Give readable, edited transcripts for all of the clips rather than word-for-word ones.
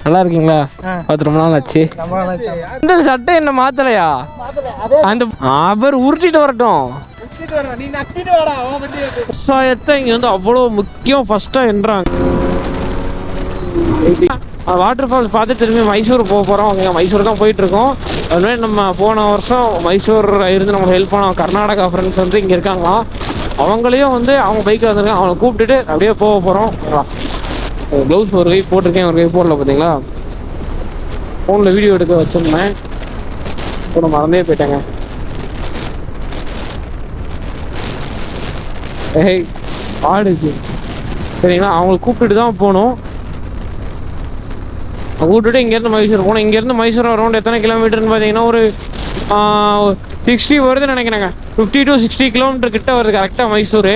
நல்லா இருக்கீங்களா? பார்த்து ரொம்ப நாள் ஆச்சு. இந்த சட்டை என்ன மாத்தலையா? அந்த அவர் உருட்டிட்டு வரட்டும். விவசாயத்தை இங்க வந்து அவ்வளோ முக்கியம். ஃபர்ஸ்டா என்றாங்க வாட்டர் ஃபால்ஸ் பார்த்து திரும்பி மைசூர் போக போகிறோம். அங்கே மைசூர் தான் போயிட்டுருக்கோம். அதுமாதிரி நம்ம போன வருஷம் மைசூர் இருந்து நம்ம ஹெல்ப் பண்ணோம். கர்நாடகா ஃப்ரெண்ட்ஸ் வந்து இங்கே இருக்காங்களாம். அவங்களையும் வந்து அவங்க பைக்கில் வந்துருக்காங்க. அவங்களை கூப்பிட்டுட்டு அப்படியே போக போகிறோம். க்ளவுஸ் ஒரு கை போட்டிருக்கேன், ஒரு கை போடல. பார்த்தீங்களா, ஃபோனில் வீடியோ எடுக்க வச்சுருந்தேன், இப்போ மறந்தே போயிட்டேங்க. ஏய் ஆடுச்சு சரிங்களா. அவங்களை கூப்பிட்டுட்டு தான் போகணும். கூப்பிட்டுட்டு இங்கேருந்து மைசூர் போகணும். இங்கேருந்து மைசூர் அரௌண்ட் எத்தனை கிலோமீட்டர்னு பார்த்தீங்கன்னா ஒரு 60 வருதுன்னு நினைக்கிறேங்க. 50 to 60 கிலோமீட்டர் கிட்ட வருது கரெக்டாக மைசூர்.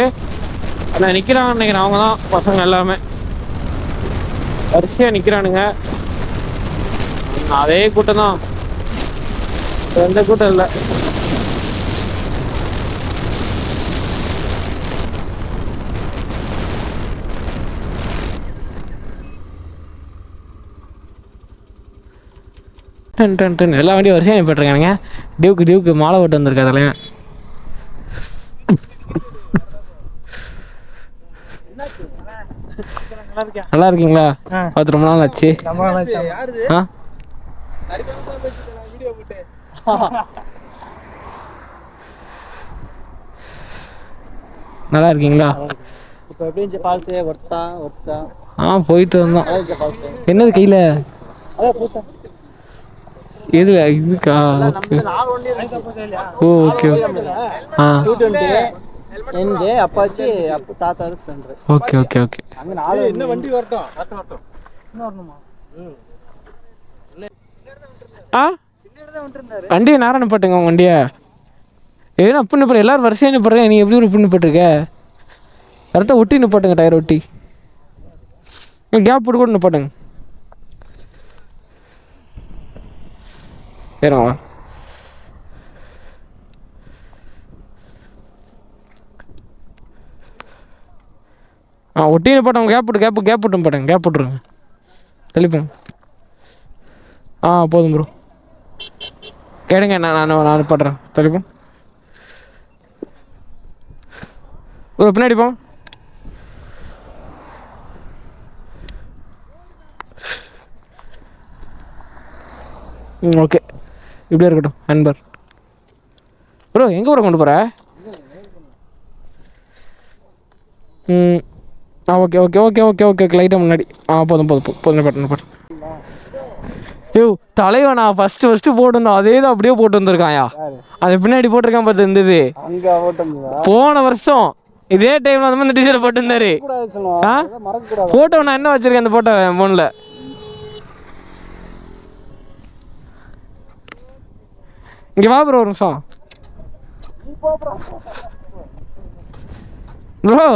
அதான் நிற்கிறாங்கன்னு நினைக்கிறேன். அவங்க தான் பசங்க எல்லாமே வரிசையாக நிற்கிறானுங்க. அதே கூட்டம் தான், எந்த கூட்டம் இல்லை. எல்லா வண்டியும் வரிசையாக அனுப்பிட்டுருக்கானுங்க. டியூக்கு மாலை போட்டு வந்திருக்கு. அதில் நல்லா இருக்கீங்களா? பார்த்து ரொம்ப நாள் ஆச்சு. நல்லா இருக்கீங்களா? போயிட்டு வந்தோம். என்னது கையில? எது இதுக்கா? ஓகே அப்பாச்சி தாத்தா ஓகே ஓகே ஓகே. வண்டியை நேரம் போட்டுங்க உங்க வண்டிய. ஏன்னா அப்புன்னு போற எல்லாரும் வரிசையா நிப்படுறேன். நீ எப்படி ஒரு புண்ணு போட்டிருக்க? கரெக்டாக ஒட்டி நிப்பாட்டுங்க, டயர் ஒட்டி கேப் போட்டு கூட நிப்பாட்டுங்க. சரிங்களா? ஒட்டி நிப்பாட்டுங்க. கேப் போட்டு நிப்பாட்டுங்க. கேப் போட்டுருங்க. தெளிப்போங்க. போதும் ப்ரோ. கேடுங்க, நான் நிப்பாட்டுறேன். தெளிப்போம் ப்ரோ. பின்னாடி போ. ஓகே, இப்படியே இருக்கட்டும். அன்பர் ப்ரோ, எங்கே ப்ரோ கொண்டு போகிற? Okay okay okay okay okay லைட்டாக முன்னாடி. போதும் நிப்பாட்டு. ஐயோ தலைவன், நான் ஃபஸ்ட்டு போட்டுருந்தோம். அதே தான் அப்படியே போட்டு வந்திருக்காயா. அது பின்னாடி போட்டிருக்கான் பார்த்து இருந்தது. போன வருஷம் இதே டைம்ல அந்த மாதிரி டிஷர்ட் போட்டு இருந்தாரு. போட்டோ நான் என்ன வச்சிருக்கேன் அந்த போட்டோ என் ஃபோனில். இங்கே வா ப்ரோ ஒரு நிமிஷம். ப்ரோ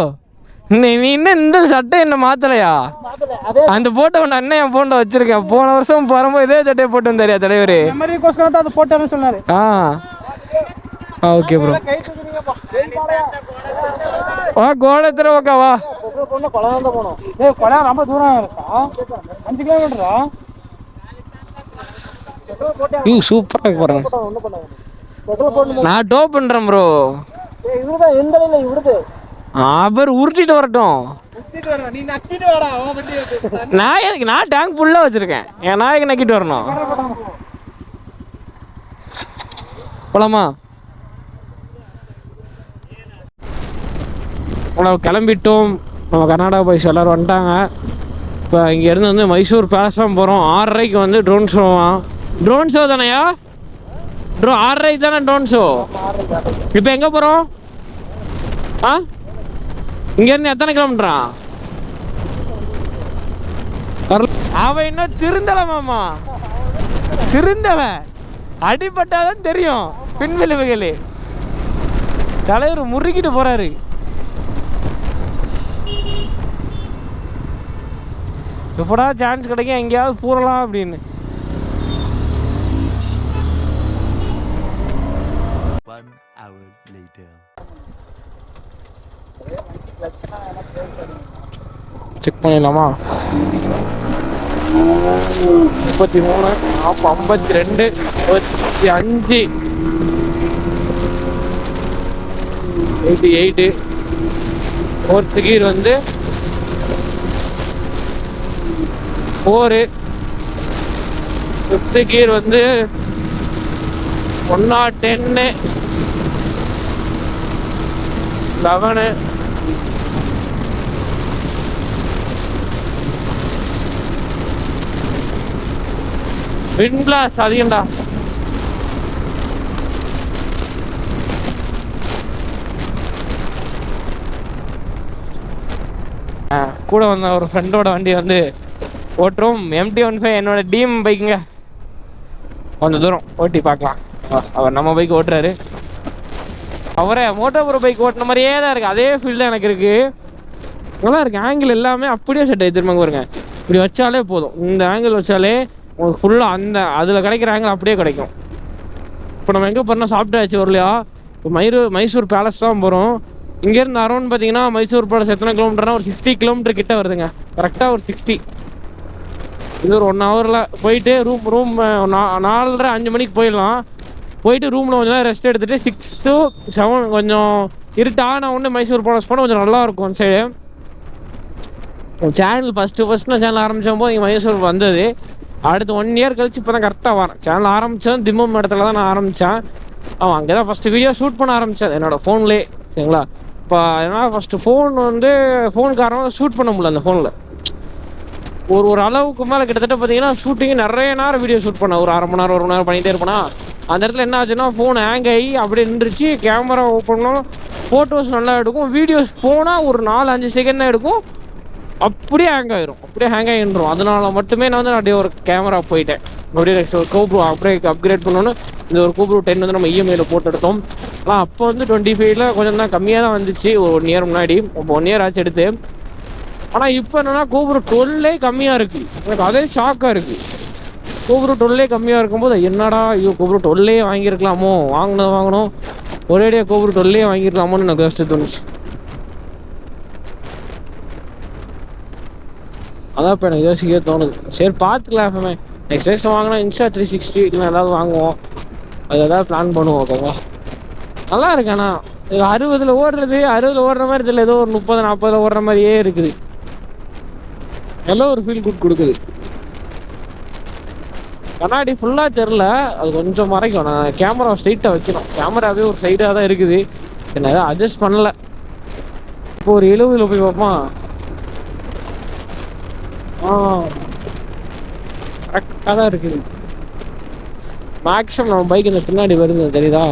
நீ இன்னும் இந்த சட்டை என்ன மாத்தலையா? அந்த போட்டோ நான் அண்ணன் என் போன்ல வச்சிருக்கேன். போன வருஷம் வரும்போது இதே சட்டையை போட்டு வந்தாரியா தலைவர். Okay bro. கோலத்துல ஓகேவா? ரொம்ப தூரம் இருக்கா, 5 கிலோமீட்டரா? சூப்பரா போறேன். நான் டோ பண்றேன் ப்ரோ. அவர் உருட்டிட்டு வரட்டும். நான் டேங்க் ஃபுல்லா வச்சிருக்கேன். என் நாயக்கு நக்கிட்டு வரணும். போலாமா? கிளம்பிட்டோம். நம்ம கர்நாடகா பாய்ஸ் எல்லோரும் வந்துட்டாங்க. இப்போ இங்கேருந்து வந்து மைசூர் பேலஸ் தான் போகிறோம். 6:30க்கு வந்து ட்ரோன் ஷோ தானேயா? 6:30க்கு தானே ட்ரோன் ஷோ. இப்போ எங்கே போகிறோம்? இங்கேருந்து எத்தனை கிலோமீட்டரா? அவன் இன்னும் திருந்தலமாமா. திருந்தவன் அடிபட்டாதான் தெரியும் பின்விளைவுகளே. தலைவர் முறுக்கிட்டு போறாரு. எப்படா சான்ஸ் கிடைக்கும் எங்கேயாவது பூரலாம் அப்படின்னு. செக் பண்ணிடலாமா? 33 52 55 88. ஃபோர்த்து கீர் வந்து 4. ஃபிஃப்த்து கீர் வந்து 110 11. விண்ட் பிளாஸ்ட் அதிகம்டா. கூட வந்த ஒரு ஃப்ரெண்டோட வண்டி வந்து ஓட்டுறோம். MT-15 என்னோட டீம் பைக்குங்க. கொஞ்சம் தூரம் ஓட்டி பார்க்கலாம். அவர் நம்ம பைக் ஓட்டுறாரு. அவரே மோட்டோ ப்ரோ பைக் ஓட்டின மாதிரியே தான் இருக்குது. அதே ஃபீல் தான் எனக்கு இருக்குது. நல்லா இருக்குது. ஆங்கிள் எல்லாமே அப்படியே செட் ஆகி திரும்ப பாருங்க. இப்படி வச்சாலே போதும். இந்த ஆங்கிள் வச்சாலே உங்களுக்கு ஃபுல்லாக அந்த அதில் கிடைக்கிற ஆங்கிள் அப்படியே கிடைக்கும். இப்போ நம்ம எங்கே போகிறோம்னா சாப்பிட்டாச்சு வரலையா? இப்போ மைசூர் பேலஸ் தான் போகிறோம். இங்கேருந்து அரௌண்ட் பார்த்தீங்கன்னா மைசூர் பேலஸ் எத்தனை கிலோமீட்டர்னா ஒரு 60 கிலோமீட்டர் கிட்ட வருதுங்க. கரெக்டாக ஒரு 60. இது ஒரு 1 ஹவரில் போயிட்டு ரூம் 4:30 5 மணிக்கு போயிடலாம். போயிட்டு ரூமில் கொஞ்சம் நேரம் ரெஸ்ட் எடுத்துகிட்டு 6 to 7 கொஞ்சம் இருட்டான ஒன்று மைசூர் பேலஸ் போனால் கொஞ்சம் நல்லாயிருக்கும். அந்த சைடு சேனல் ஃபஸ்ட்டு நான் சேனல் ஆரம்பித்த போது இங்கே மைசூர் வந்தது. அடுத்து 1 இயர் கழிச்சு இப்போ தான் கரெக்டாக வரேன். சேனல் ஆரம்பித்தேன் திம்மம் இடத்துல தான் நான் ஆரம்பித்தேன். அங்கே தான் ஃபஸ்ட்டு வீடியோ ஷூட் பண்ண ஆரம்பித்தேன் என்னோடய ஃபோன்லேயே. சரிங்களா? இப்போ ஏன்னா ஃபஸ்ட்டு ஃபோனுக்காரங்க ஷூட் பண்ண முடியல. அந்த ஃபோனில் ஒரு அளவுக்கு மேலே கிட்டத்தட்ட பார்த்தீங்கன்னா ஷூட்டிங்கு நிறைய நேரம் வீடியோ ஷூட் பண்ண ஒரு 1/2 மணி நேரம் 1 மணி நேரம் பண்ணிகிட்டே இருப்பேனா. அந்த இடத்துல என்ன ஆச்சுன்னா ஃபோன் ஹேங் ஆகி அப்படியே நின்றுச்சு. கேமரா ஓப்பன் பண்ணாலும் ஃபோட்டோஸ் நல்லா எடுக்கும். வீடியோஸ் போனால் ஒரு 4-5 செகண்ட் தான் எடுக்கும். அப்படியே ஹேங் ஆகிரும். அப்படியே ஹேங் ஆகிடும். அதனால மட்டுமே நான் வந்து அப்படியே ஒரு கேமரா போயிட்டேன். அப்படியே கோப்ரோ அப்படியே அப்கிரேட் பண்ணோன்னு இந்த ஒரு கோப்ரோ 10 வந்து நம்ம இஎம்ஐயில் போட்டு எடுத்தோம். ஆனால் அப்போ வந்து 25ல் கொஞ்சம் தான் கம்மியாக தான் வந்துச்சு. ஒரு 1 இயர் முன்னாடி. இப்போ 1 இயர் ஆச்சு எடுத்து. ஆனால் இப்போ என்னென்னா கோப்ரோ 12 கம்மியாக இருக்குது. எனக்கு அதே ஷாக்காக இருக்குது. கோப்ரோ 12 கம்மியாக இருக்கும்போது என்னடா ஐயோ கோப்ரோ 12 வாங்கியிருக்கலாமோ, வாங்கணும் ஒரேடியாக கோப்ரோ 12 வாங்கியிருக்கலாமோன்னு எனக்கு யோசிச்சு தோணுச்சு. அதான் இப்போ எனக்கு யோசிக்கவே தோணுது. சரி பார்த்துக்கலாம். எப்பவுமே நெக்ஸ்ட் வாங்கினா Insta 360 இல்லை ஏதாவது வாங்குவோம். அது ஏதாவது பிளான் பண்ணுவோம். ஓகேங்களா? நல்லா இருக்கு. ஆனால் 60 ஓடுறது 60 ஓடுற மாதிரி தெரியல. ஏதோ ஒரு 30-40 ஓடுற மாதிரியே இருக்குது. எல்லாம் ஒரு ஃபீல் குட் கொடுக்குது. கண்ணாடி ஃபுல்லாக தெரில. அது கொஞ்சம் மறைக்கும். நான் கேமரா ஸ்ட்ரைட்டாக வைக்கணும். கேமராவே ஒரு சைடாக தான் இருக்குது. என்ன எதாவது அட்ஜஸ்ட் பண்ணல. இப்போ ஒரு 70 போய் பார்ப்போம். கரெக்டாக தான் இருக்குது. மேக்ஸிமம் நம்ம பைக் இந்த பின்னாடி வருது தெரியுதா?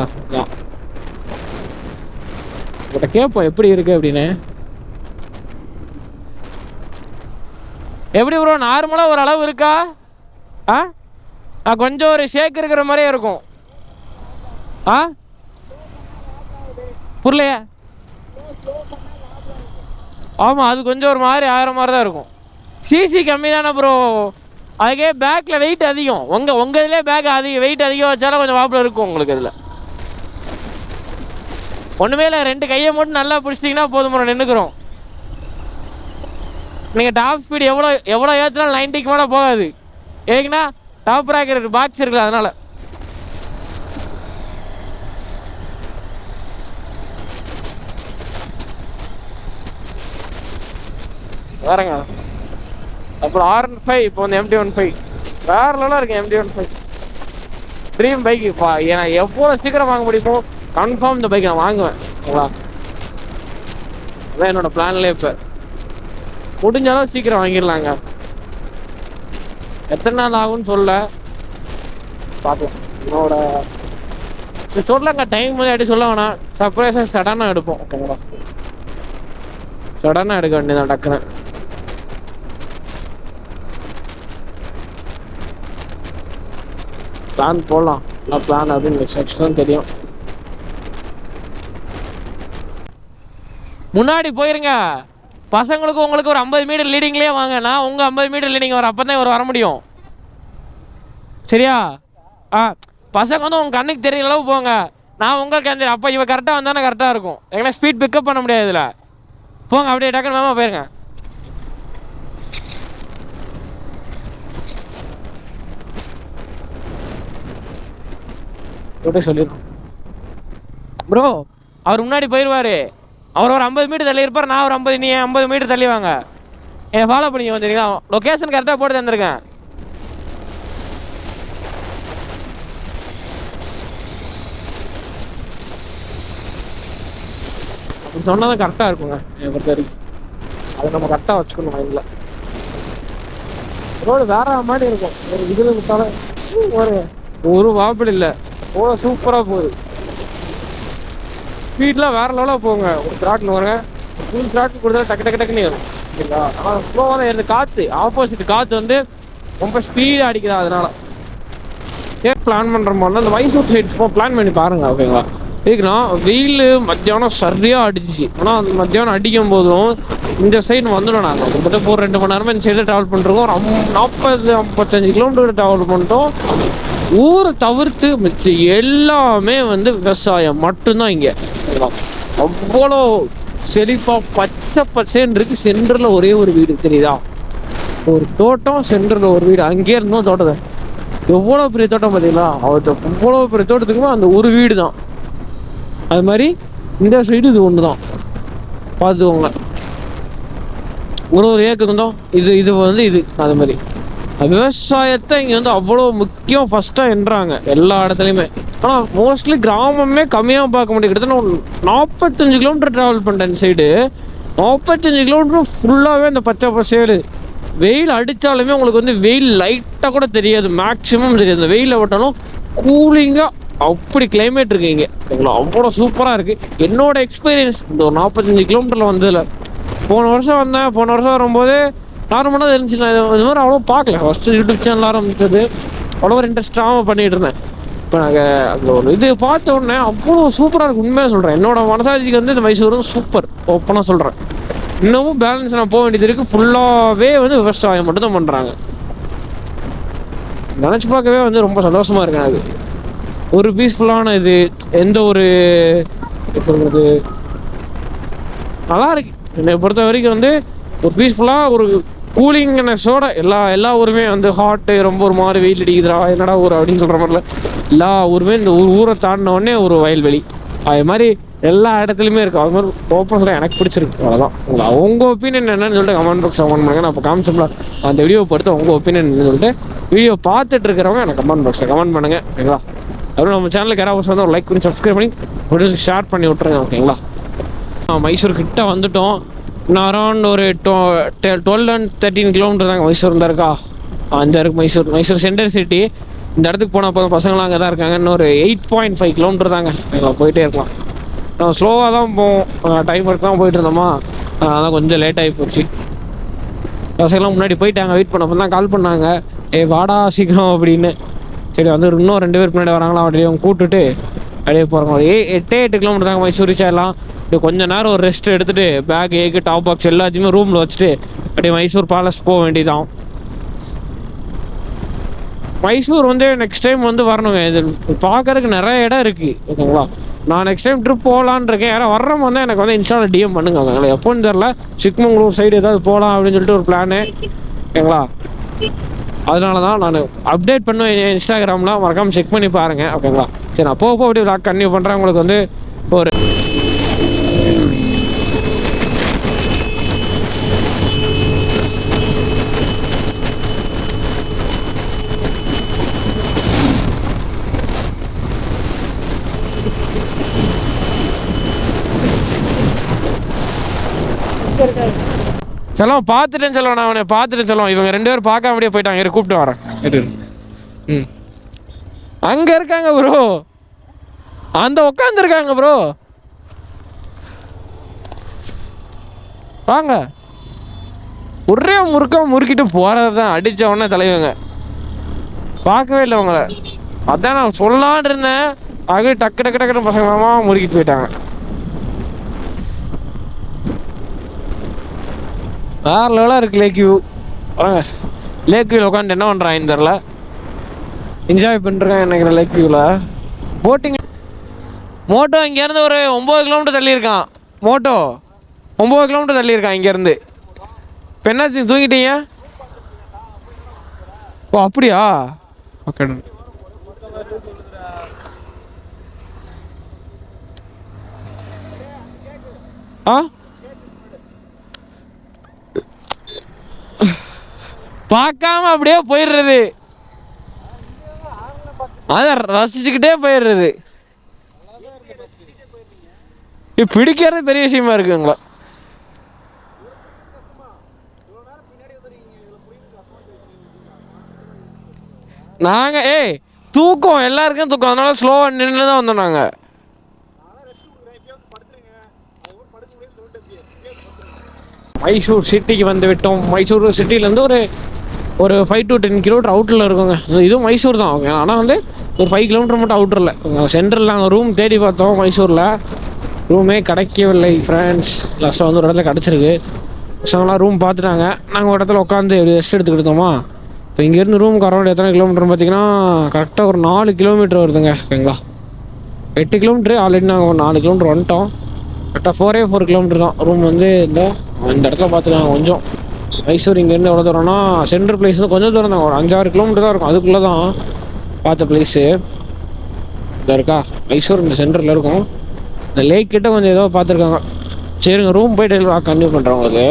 உங்கள்கிட்ட கேட்போம் எப்படி இருக்குது அப்படின்னு. எப்படி ப்ரோ நார்மலாக ஒரு அளவு இருக்கா? கொஞ்சம் ஒரு ஷேக் இருக்கிற மாதிரியே இருக்கும். புரியலையா? ஆமாம் அது கொஞ்சம் ஒரு மாதிரி ஆகிற மாதிரி தான் இருக்கும். சிசி கம்மி தானே ப்ரோ. அதுக்கே பேக்கில் வெயிட் அதிகம். உங்கள் இதிலே பேக் வெயிட் அதிகம் வச்சாலும் கொஞ்சம் வாப்பில் இருக்கும் உங்களுக்கு. இதில் ஒன்றுமே இல்லை. 2 கையை மட்டும் நல்லா பிடிச்சிட்டிங்கன்னா போதும் ப்ரோ, நின்றுக்கிறோம். நீங்கள் டாப் ஸ்பீடு எவ்வளோ ஏற்றினாலும் 90க்கு மேலே போகாது. ஏன்னா டாப் ராக்கெட் பாக்ஸ் இருக்குல்ல, அதனால். வேறங்க அப்புறம் R15 இப்போ வந்து MT-15 வேற லெவலாக இருக்கு. MT-15 dream bike. ஏன்னா எவ்வளோ சீக்கிரம் வாங்க முடியுமோ கன்ஃபார்ம் இந்த பைக் நான் வாங்குவேன். ஓகேங்களா? அதான் என்னோட பிளான்லேயே. இப்போ முடிஞ்சாலும் சீக்கிரம் வாங்கிடலாங்க. எத்தனை நாள் ஆகும்னு சொல்ல பார்க்கலாம். என்னோட சொல்லங்க டைம் வந்து எப்படி சொல்ல வேணாம். சர்ப்ரைஸாக சடனாக எடுப்போம். ஓகேங்களா? சடனாக எடுக்க வேண்டியதான் டக்குன்னு. பிளான் போடலாம். நான் பிளான் அப்படின்னு நெக்ஸ்ட் தான் தெரியும். முன்னாடி போயிருங்க. பசங்களுக்கு உங்களுக்கு ஒரு 50 மீட்டர் லீடிங்லேயே வாங்க. நான் உங்கள் 50 மீட்டர் லீடிங் அப்போ தான் வர முடியும். சரியா? பசங்க வந்து உங்கள் கண்ணுக்கு தெரியல அளவு போங்க. நான் உங்களுக்கு அந்த அப்போ இவன் கரெக்டாக வந்தானே கரெக்டாக இருக்கும். எங்கன்னா ஸ்பீட் பிக்கப் பண்ண முடியாது இதில். போங்க அப்படியே டக்குன்னு வேகமாக போயிருங்க. அப்படியே சொல்லிடுறோம். ப்ரோ அவர் முன்னாடி போயிடுவார். அவர் ஒரு 50 மீட்டர் தள்ளி இருப்பார், நான் ஒரு 50, நீ 50 மீட்டர் தள்ளி வாங்க. என்னை ஃபாலோ பண்ணிக்க வந்துருக்கீங்களா? லொக்கேஷன் கரெக்டாக போட்டு தந்துருக்கேன். அப்படி சொன்னால் தான் கரெக்டாக இருக்குங்க என்னை பொறுத்த வரைக்கும். அதை நம்ம கரெக்டாக வச்சுக்கணும் மைண்டில். ரோடு வேற மாதிரி இருக்கும். ஒரு இதில் விட்டாலும் ஒரு வாப்பிள் இல்லை, போக சூப்பராக போகுது. ஸ்பீட்லாம் வேற லெவலாக போங்க. ஒரு த்ராட்டில் வருங்க, ஃபுல் த்ராட்டில் கொடுத்தா டக்கு டக்கு டக்குன்னு ஏறும். ஓகேங்களா? ஆனால் ஸ்லோவாக தான் ஏறுது. காற்று ஆப்போசிட் காற்று வந்து ரொம்ப ஸ்பீடாக அடிக்குதா. அதனால பிளான் பண்ணுற மாதிரி அந்த மைசூர் சைட் பிளான் பண்ணி பாருங்க. ஓகேங்களா? இதுக்குன்னா வெயில் மத்தியானம் சரியாக அடிச்சிச்சு. ஆனால் அந்த மத்தியானம் அடிக்கும் போதும் இந்த சைடு வந்துடும். நாங்கள் கிட்டத்தட்ட ஒரு 2 மணி நேரமாக இந்த சைடில் ட்ராவல் பண்ணுறோம். ஒரு 40-55 கிலோமீட்டர் ட்ராவல் பண்ணிட்டோம். ஊரை தவிர்த்து மிச்சம் எல்லாமே வந்து விவசாயம் மட்டும்தான் இங்கே. அவ்வளோ செழிப்பாக பச்சை பச்சைன்னு இருக்குது. சென்டரில் ஒரே ஒரு வீடு தெரியுதா? ஒரு தோட்டம், சென்டரில் ஒரு வீடு. அங்கேயே இருந்தோம் தோட்டத்தை. எவ்வளோ பெரிய தோட்டம் பார்த்தீங்களா? அவர்கிட்ட எவ்வளோ பெரிய தோட்டத்துக்குமே அந்த ஒரு வீடு தான். அது மாதிரி இந்த சைடு இது ஒன்று தான். பார்த்துக்கோங்க, ஒரு ஏக்கர் தான் இது. இது வந்து இது அது மாதிரி விவசாயத்தை இங்கே வந்து அவ்வளோ முக்கியம் ஃபஸ்ட்டாக என்றாங்க எல்லா இடத்துலையுமே. ஆனால் மோஸ்ட்லி கிராமமே கம்மியாக பார்க்க முடியும். கிட்டத்தட்ட 45 கிலோமீட்டர் ட்ராவல் பண்ணுறேன் இந்த சைடு. 45 கிலோமீட்டர் ஃபுல்லாகவே இந்த பச்சை பசேல். வெயில் அடித்தாலுமே உங்களுக்கு வந்து வெயில் லைட்டாக கூட தெரியாது, மேக்ஸிமம் தெரியாது. இந்த வெயிலில் விட்டாலும் கூலிங்காக அப்படி கிளைமேட் இருக்குது இங்கே. ஓகேங்களா? அவ்வளோ சூப்பராக இருக்குது. என்னோட எக்ஸ்பீரியன்ஸ் இந்த ஒரு 45 கிலோமீட்டரில் வந்ததில். போன வருஷம் வந்தேன். போன வருஷம் வரும்போது நார்மலாக தான் இருந்துச்சு. நான் இது மாதிரி அவ்வளோ பார்க்கல. ஃபஸ்ட்டு யூடியூப் சேனல் ஆரம்பிச்சது அவ்வளோ ஒரு இன்ட்ரெஸ்டாக பண்ணிகிட்டு இருந்தேன். இப்போ நாங்கள் அந்த ஒரு இது பார்த்த உடனே அவ்வளோ சூப்பராக இருக்குது. உண்மையாக சொல்கிறேன், என்னோட மனசாட்சிக்கு வந்து இந்த மைசூர் சூப்பர். ஓப்பனாக சொல்கிறேன். இன்னமும் பேலன்ஸ் நான் போக வேண்டியது இருக்குது. ஃபுல்லாகவே வந்து விவசாயம் மட்டும்தான் பண்ணுறாங்க. நினச்சி பார்க்கவே வந்து ரொம்ப சந்தோஷமாக இருக்கேன். அது ஒரு பீஸ்ஃபுல்லான இது. எந்த ஒரு சொல்கிறது நல்லா இருக்கு. என்னை பொறுத்த வரைக்கும் வந்து ஒரு பீஸ்ஃபுல்லாக ஒரு கூலிங்னஸோட எல்லா ஊருமே வந்து ஹாட்டு ரொம்ப ஒரு மாதிரி வெயில் அடிக்குதுடா என்னடா ஊர் அப்படின்னு சொல்கிற மாதிரில எல்லா ஊருமே இந்த ஊரை தாண்டின உடனே ஒரு வயல்வெளி அது மாதிரி எல்லா இடத்துலையுமே இருக்குது. அது மாதிரி ஓப்பன் சொல்ல எனக்கு பிடிச்சிருக்கு. அவ்வளோதான். உங்கள் ஒப்பீனியன் என்னன்னு சொல்லிட்டு கமெண்ட் பாக்ஸ் கமெண்ட் பண்ணுங்கள். நான் இப்போ காமிச்சோம்ல அந்த வீடியோ பொறுத்து உங்கள் ஒப்பீனியன் என்னன்னு சொல்லிட்டு வீடியோ பார்த்துட்டு இருக்கிறவங்க எனக்கு கமெண்ட் பாக்ஸில் கமெண்ட் பண்ணுங்கள். ஓகேங்களா? அதுவும் நம்ம சேனலுக்கு யாராவது வந்து ஒரு லைக் பண்ணி சப்ஸ்கிரைப் பண்ணி வீடியோஸ்க்கு ஷேர் பண்ணி விட்ருங்க. ஓகேங்களா? மைசூர் கிட்ட வந்துட்டோம். இன்னும் அரௌண்ட் ஒரு 12 and 13 கிலோமீட்டர் தாங்க மைசூர் இருந்தா இருக்கா. அந்த இருக்கு மைசூர் சென்ட்ரல் சிட்டி. இந்த இடத்துக்கு போனால் போதும், பசங்களாம் அங்கே தான் இருக்காங்க. இன்னும் ஒரு 8.5 கிலோமீட்டர் தாங்க. எங்களை போயிட்டே இருக்கலாம். நம்ம ஸ்லோவாக தான் போவோம். டைம் ஒர்க் தான் போயிட்டு இருந்தோமா, அதெல்லாம் கொஞ்சம் லேட் ஆகி போச்சு. பசங்களாம் முன்னாடி போயிட்டாங்க. வெயிட் பண்ணப்போ தான் கால் பண்ணாங்க, வாடா சீக்கிரம் அப்படின்னு. சரி வந்து இன்னும் 2 பேர் பின்னாடி வராங்களா அப்படியே அவங்க கூப்பிட்டுட்டு அப்படியே போகிறாங்க. ஒரு 8 கிலோமீட்டர் தாங்க மைசூர் ரீச் ஆகிடலாம். கொஞ்ச நேரம் ஒரு ரெஸ்ட் எடுத்துகிட்டு பேக் டாப் பாக்ஸ் எல்லாத்தையுமே ரூமில் வச்சுட்டு அப்படியே மைசூர் பேலஸ் போக வேண்டியதான். மைசூர் வந்து நெக்ஸ்ட் டைம் வந்து வரணுங்க. இது பார்க்கறதுக்கு நிறைய இடம் இருக்குது. ஓகேங்களா? நான் நெக்ஸ்ட் டைம் ட்ரிப் போகலான்னு இருக்கேன். யாரும் வர்றவங்க வந்து எனக்கு வந்து இன்ஸ்டாவில் டிஎம் பண்ணுங்க. ஓகேங்களா? எப்போன்னு தெரில, சிக்மங்களூர் சைடு ஏதாவது போகலாம் அப்படின்னு சொல்லிட்டு ஒரு பிளானு. ஓகேங்களா? அதனால தான் நான் அப்டேட் பண்ணுவேன் இன்ஸ்டாகிராமில். மறக்காமல் செக் பண்ணி பாருங்கள். ஓகேங்களா? சரி, நான் போக அப்படியே விளாக் கன்டினியூ பண்ணுறேன். உங்களுக்கு வந்து ஒரு செல்லம் பார்த்துட்டேன்னு சொல்லுவேன். நான் அவனை பார்த்துட்டேன்னு சொல்லுவான். இவங்க 2 பேரும் பார்க்காம அப்படியே போயிட்டாங்க. கூப்பிட்டு வரேன். அங்கே இருக்காங்க ப்ரோ, அந்த உட்காந்துருக்காங்க ப்ரோ. வாங்க. ஒரே முறுக்கிட்டு போகிறது தான். அடித்த உடனே தலைவங்க பார்க்கவே இல்லை உங்களை. அதான் நான் சொல்லலான் இருந்தேன். ஆகவே டக்குன்னு பசங்க முறுக்கிட்டு போயிட்டாங்க. வேற லெவலாக இருக்குது லேக் வியூ. வாங்க, லேக் வியூவில் உட்காந்து என்ன பண்ணுறாங்கன்னு தெரில, என்ஜாய் பண்ணுறேன் நினைக்கிறேன் லேக் வியூவில். போட்டிங் மோட்டோ இங்கேருந்து ஒரு 9 கிலோமீட்டர் தள்ளி இருக்கான். மோட்டோ 9 கிலோமீட்டர் தள்ளி இருக்கான் இங்கேருந்து. இப்போ என்னாச்சு, தூங்கிட்டீங்க? ஓ அப்படியா? ஓகே. ஆ பார்க்காம அப்படியே போயிடுறது, அதை ரசிச்சுக்கிட்டே போயிடுறது. பிடிக்கிறது பெரிய விஷயமா இருக்குங்களா? நாங்கள் தூக்கம் எல்லாருக்கும் தூக்கம், அதனால ஸ்லோவாக நின்று தான் வந்தோம் நாங்கள். மைசூர் சிட்டிக்கு வந்து விட்டோம். மைசூர் சிட்டிலேருந்து ஒரு 5 to 10 கிலோமீட்டர் அவுட்டரில் இருக்குங்க. இதுவும் மைசூர் தான். ஓகே, ஆனால் வந்து ஒரு 5 கிலோமீட்டர் மட்டும் அவுட்டரில். சென்ட்ரலில் நாங்கள் ரூம் தேடி பார்த்தோம். மைசூரில் ரூமே கிடைக்கவில்லை ஃப்ரெண்ட்ஸ். லாஸ்ட்டாக வந்து ஒரு இடத்துல கிடச்சிருக்கு. பசங்களாம் ரூம் பார்த்துட்டாங்க. நாங்கள் ஒரு இடத்துல உட்காந்து எப்படி ரெஸ்ட் எடுத்துக்கிட்டோமா. இப்போ இங்கேருந்து ரூமுக்கு அரௌண்ட் எத்தனை கிலோமீட்டர்னு பார்த்தீங்கன்னா கரெக்டாக ஒரு 4 கிலோமீட்டர் வருதுங்க. ஓகேங்களா, 8 கிலோமீட்ரு. ஆல்ரெடி நாங்கள் ஒரு 4 கிலோமீட்டர் வந்துட்டோம். கரெக்டாக 4 கிலோமீட்டர் தான் ரூம். வந்து இந்த இடத்துல பார்த்துக்கலாம். கொஞ்சம் மைசூர் இங்கேருந்து எவ்வளோ தூரம்னா சென்ட்ரல் பிளேஸ் வந்து கொஞ்சம் தூரம் தான், ஒரு 5-6 கிலோமீட்டர் தான் இருக்கும். அதுக்குள்ளே தான் பார்த்த பிளேஸு இதாக இருக்கா. மைசூர் இந்த சென்டரில் இருக்கும். இந்த லேக் கிட்ட கொஞ்சம் ஏதோ பார்த்துருக்காங்க. சரிங்க, ரூம் போய்ட்டு கன்டினியூ பண்ணுறேன் உங்களுக்கு.